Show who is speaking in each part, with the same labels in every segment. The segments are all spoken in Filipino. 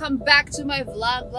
Speaker 1: Welcome back to my vlog.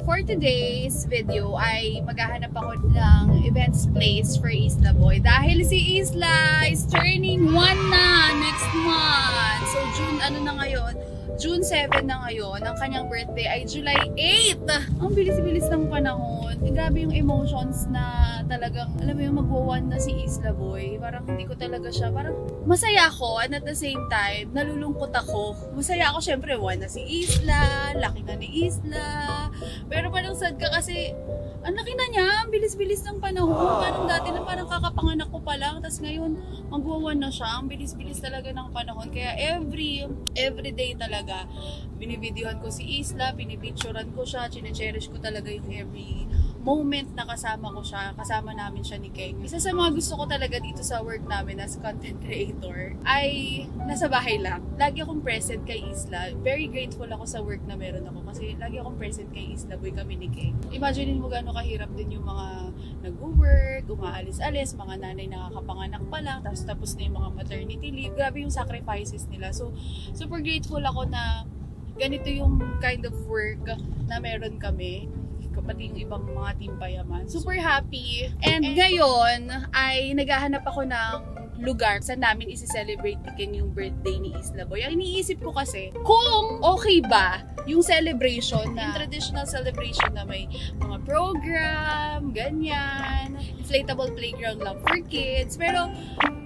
Speaker 1: For today's video ay maghahanap ako ng events place for Isla Boy dahil si Isla is turning 1 na next month. So June 7 na ngayon. Ang kanyang birthday ay July 8. Ang bilis-bilis ng panahon. Grabe yung emotions na talagang, alam mo yung magwawan na si Isla Boy. Parang hindi ko talaga siya, parang masaya ako and at the same time, nalulungkot ako. Masaya ako syempre, 1 na si Isla, laki na ni Isla. Pero parang sad ka kasi, ang laki na niya, ang bilis-bilis ng panahon. Parang dati na parang kakapanganak ko pa lang, tapos ngayon, magwawan na siya. Ang bilis-bilis talaga ng panahon. Kaya every day talaga, binivideohan ko si Isla, pinipicturean ko siya, chine-cherish ko talaga yung every moment na kasama ko siya, kasama namin siya ni Keng. Isa sa mga gusto ko talaga dito sa work namin as content creator ay nasa bahay lang. Lagi akong present kay Isla. Very grateful ako sa work na meron ako kasi lagi akong present kay Isla Boy kami ni Keng. Imagine mo gano'ng kahirap din yung mga nag-work, umaalis-alis, mga nanay nakakapanganak pa lang, tapos na yung mga maternity leave. Grabe yung sacrifices nila. So, super grateful ako na ganito yung kind of work na meron kami. Pati yung ibang mga team payaman. Super happy. And ngayon ay naghahanap ako ng lugar saan namin isi-celebrate yung birthday ni Isla Boy. Ang iniisip ko kasi, kung okay ba yung celebration na, yung traditional celebration na may mga program, ganyan, inflatable playground lang for kids. Pero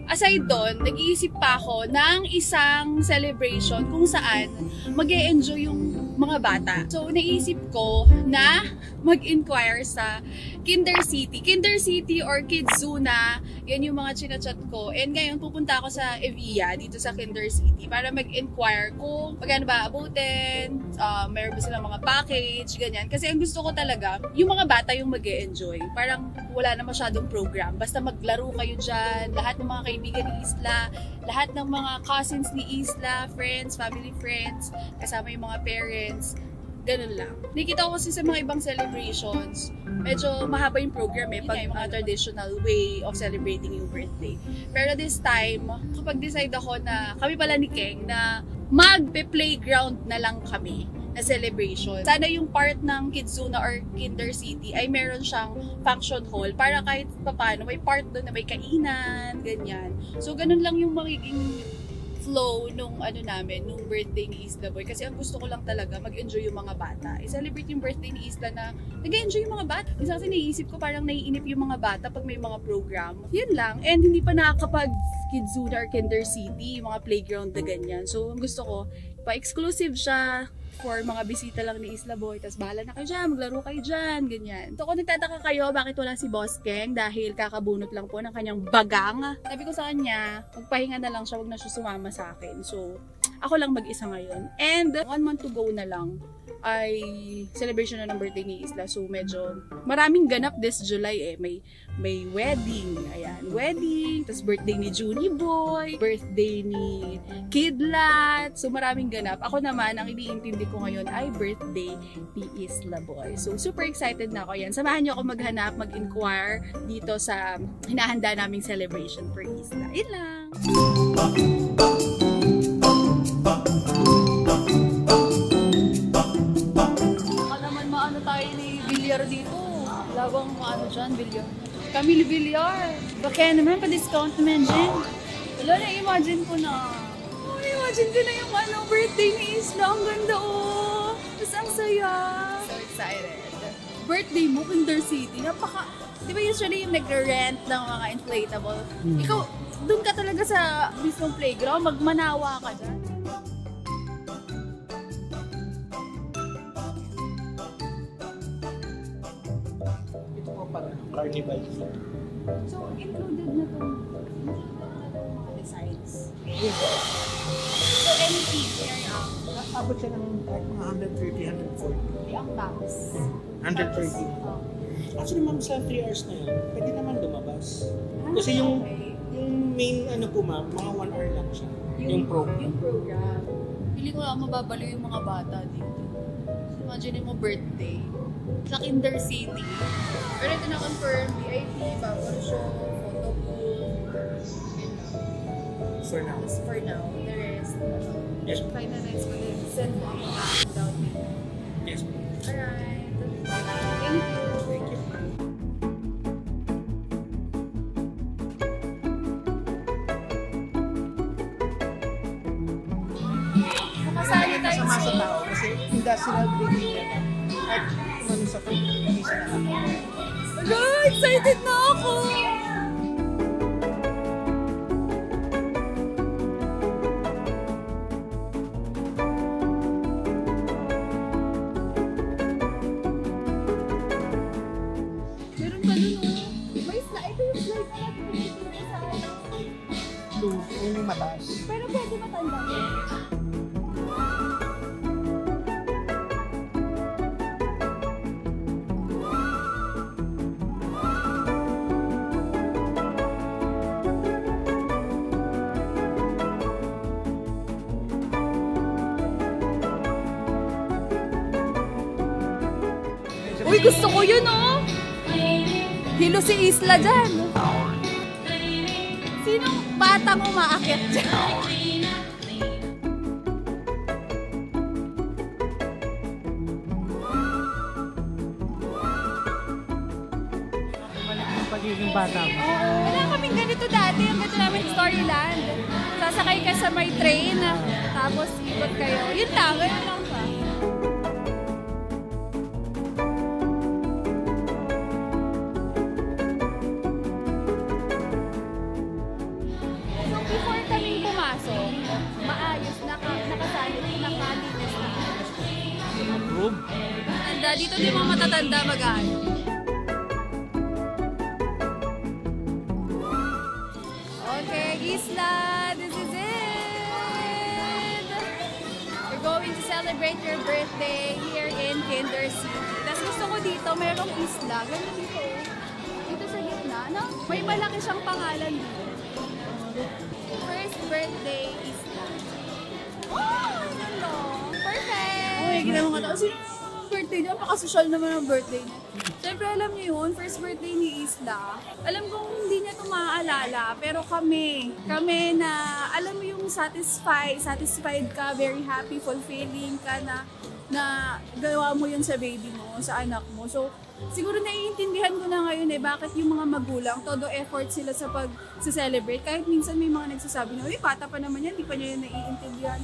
Speaker 1: aside doon, nag-iisip pa ako ng isang celebration kung saan mag-e-enjoy yung mga bata. So, naisip ko na mag-inquire sa Kinder City. Kinder City or Kidzuna, yan yung mga chinachat ko. And ngayon, pupunta ako sa Evia, dito sa Kinder City, para mag-inquire kung magkano ba abutin, meron ba silang mga package, ganyan. Kasi ang gusto ko talaga, yung mga bata yung mag-e-enjoy. Parang wala na masyadong program. Basta maglaro kayo dyan, lahat ng mga kaibigan ni Isla, lahat ng mga cousins ni Isla, friends, family friends, kasama yung mga parents, ganun lang. Nakikita ko kasi sa mga ibang celebrations, medyo mahaba yung program pag mga traditional way of celebrating yung birthday. Pero this time, kapag decide ako na kami pala ni Keng na magpe-playground na lang kami na celebration. Sana yung part ng Kidzuna or Kinder City ay meron siyang function hall para kahit paano may part doon na may kainan, ganyan. So ganun lang yung magiging flow nung nung birthday ni Isla Boy. Kasi ang gusto ko lang talaga mag-enjoy yung mga bata. I-celebrate yung birthday ni Isla na nag-enjoy yung mga bata. Minsan kasi naiisip ko parang naiinip yung mga bata pag may mga program. Yun lang. And hindi pa nakakapag Kidzuna or Kinder City, yung mga playground na ganyan. So ang gusto ko, pa-exclusive siya for mga bisita lang ni Isla Boy. Tapos bahala na kayo dyan, maglaro kayo dyan, ganyan. So kung nagtataka kayo, bakit wala si Boss Keng? Dahil kakabunot lang po ng kanyang bagang. Sabi ko sa kanya, magpahinga na lang siya, wag na siya sumama sa akin. So, ako lang mag-isa ngayon. And 1 month to go na lang ay celebration na ng birthday ni Isla. So, medyo maraming ganap this July May wedding. Ayan, wedding. Tapos birthday ni Junie Boy. Birthday ni Kidlat. So, maraming ganap. Ako naman, ang iniintindi ko ngayon ay birthday ni Isla Boy. So, super excited na ako. Yan. Samahan niyo ako maghanap, mag-inquire dito sa hinahanda naming celebration for Isla. Yun lang! Dito. Lawang dyan, bilyar. Camille Villar. Baka naman, pa-discount naman dyan. Wala na, imagine ko na. Imagine ko na yung birthday ni Isla. Ang ganda Tapos ang saya. So excited. Birthday mo, Kinder City. Di ba usually yung nagre-rent ng mga inflatable? Ikaw, dun ka talaga sa mismong playground, magmanawa ka dyan.
Speaker 2: Carnival.
Speaker 1: So, included na itong mga designs.
Speaker 2: Yes.
Speaker 1: So, anything here
Speaker 2: Abot siya ng mga 130, 140.
Speaker 1: ang max.
Speaker 2: 130. Actually, ma'am, sa 3 hours na yun, pwede naman lumabas. Kasi yung main po ma'am, mga 1 hour lang siya. Yung program.
Speaker 1: Yung program. Pili ko lang mababaliw yung mga bata dito. So, imagine mo birthday sa Kinder City. Pero ito na-confirm, VIP, bubble show, photo booth,
Speaker 2: For now.
Speaker 1: For now, the rest.
Speaker 2: Yes po.
Speaker 1: Finalize ko din. Send mo ako without me.
Speaker 2: Yes po.
Speaker 1: Alright. Thank you.
Speaker 2: Thank you.
Speaker 1: Nakasanitize
Speaker 2: Masama sa
Speaker 1: mo.
Speaker 2: tao kasi industrial breeding yan. At ano sa food, hindi siya nakakita.
Speaker 1: Hello! Excited na ako! Meron pa dun oh. May slide. Ito yung slide na natin sa akin.
Speaker 2: Blue, yung mataas.
Speaker 1: Pero pwede matanda ko. Uy, gusto ko yun, oh! Hilo si Isla dyan. Sinong batang umaakyat dyan?
Speaker 2: Bumalik yung pagiging bata mo.
Speaker 1: Wala kaming ganito dati. Ang ganito namin Storyland. Sasakay ka sa may train, tapos ikot kayo. Yun lang, ganun lang siya. So before kami pumasok, maayos, nakalinis na.
Speaker 2: Approve.
Speaker 1: Tanda, dito di mo matatanda mag-ano. Okay, Isla, this is it! We're going to celebrate your birthday here in Kinder City. Tapos gusto ko dito, merong isla. Ganda dito. Dito sa gitna, no? May malaki siyang pangalan dito. First birthday isla. Oh, ano? Perfect! Okay, ginawa ko ito. Sino yung birthday niya? Napaka-social naman ang birthday niya. Siyempre, alam niyo yun, first birthday ni Isla. Alam kong hindi niya ito maaalala, pero kami na, alam mo yung satisfied ka, very happy, fulfilling ka na gawa mo yun sa baby mo, sa anak mo. So, siguro naiintindihan ko na ngayon bakit yung mga magulang, todo effort sila sa pag-celebrate. Kahit minsan may mga nagsasabi na, uy, bata pa naman yan, di pa niya yun naiintindihan.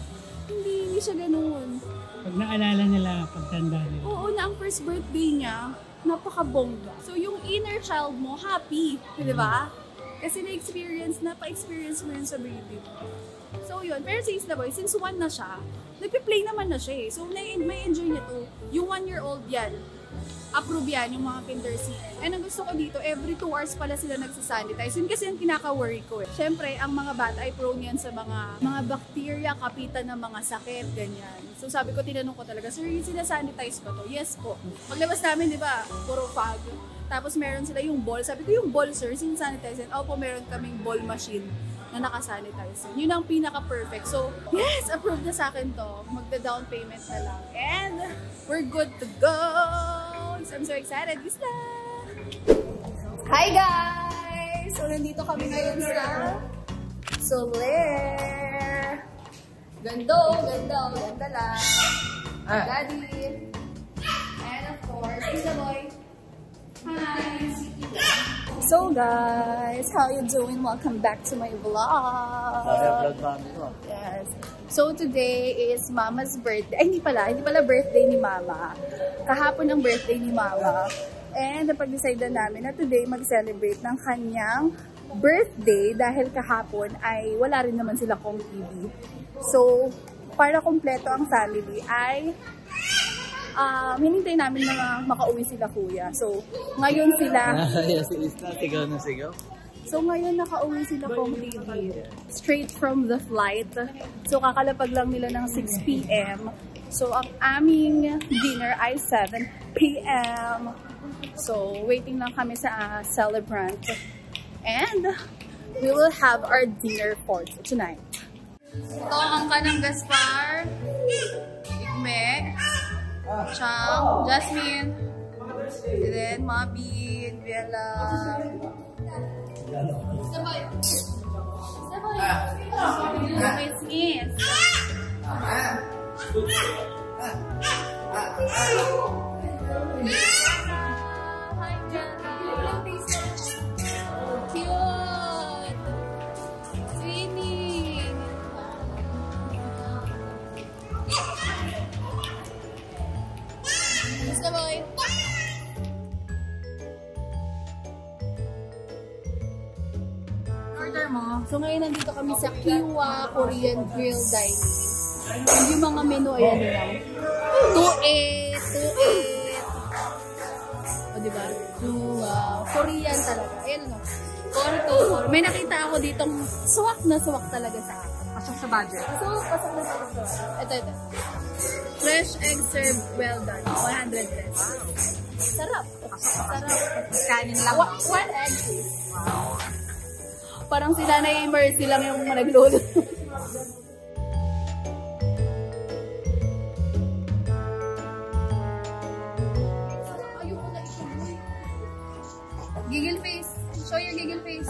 Speaker 1: Hindi siya ganoon.
Speaker 3: Pag naalala nila, pagtanda nila.
Speaker 1: Oo, na ang first birthday niya, napakabongga. So, yung inner child mo, happy. Di ba? Kasi pa-experience mo yun sa baby mo. So, yun. Pero si Isla Boy, since 1 na siya, nagpe-play naman na siya eh. So, may enjoy niya to. Yung 1-year-old yan, approve yan, yung mga Kinder City. And ang gusto ko dito, every 2 hours pala sila nagsasanitize. Yun kasi yung kinaka-worry ko eh. Siyempre, ang mga bata ay prone yan sa mga bacteria, kapitan ng mga sakit, ganyan. So sabi ko, tinanong ko talaga, sir, yung sinasanitize ba to? Yes po. Paglabas namin, di ba, puro fog. Tapos meron sila yung ball. Sabi ko, yung ball, sir, sinasanitize. Opo, meron kaming ball machine na nakasanitize. Yun ang pinaka-perfect. So, yes, approved na sa akin to. Magda-down payment na lang. And we're good to go! So, I'm so excited. Isla! Hi, guys! So, nandito kami ngayon sa Soler. Ganda lang. Daddy. And of course, Isla Boy. Hi! So guys, how you doing? Welcome back to my vlog. Yes. So today is Mama's birthday. Ay, hindi pala birthday ni Mama. Kahapon ang birthday ni Mama. And napag-decide na namin na today mag-celebrate ng kanyang birthday dahil kahapon ay wala rin naman sila kong TV. So, para kumpleto ang family ay hinintay namin na makauwi sila kuya. So, ngayon sila...
Speaker 3: Si Isla, sigaw na sigaw.
Speaker 1: So, ngayon nakauwi sila completely. Straight from the flight. So, kakalapag lang nila ng 6 p.m. So, ang aming dinner ay 7 p.m. So, waiting lang kami sa celebrant. And, we will have our dinner for tonight. Ito ang kanang Gaspar. Ikme. Chang, Jasmine, and then Mabin, Bella. Sabay. Ngis-ngis. Hi, Jenny. Cute. Swimming. Basta boy. Order mo. So ngayon nandito kami sa Kiwa Korean Grill Dining. Yung mga menu ayan lang. 2-8. O diba? Korean talaga. Ayan no. 4-4. May nakita ako ditong swak na swak talaga sa akin.
Speaker 4: Pasok sa budget.
Speaker 1: So, pasok na sa ito. Ito. Fresh egg served well done. 100 pesos. Sarap. Sarap.
Speaker 4: Kanin lang.
Speaker 1: One egg please. Wow. Parang sila na Mercy lang yung naglolo. Giggle face. Show your giggle face.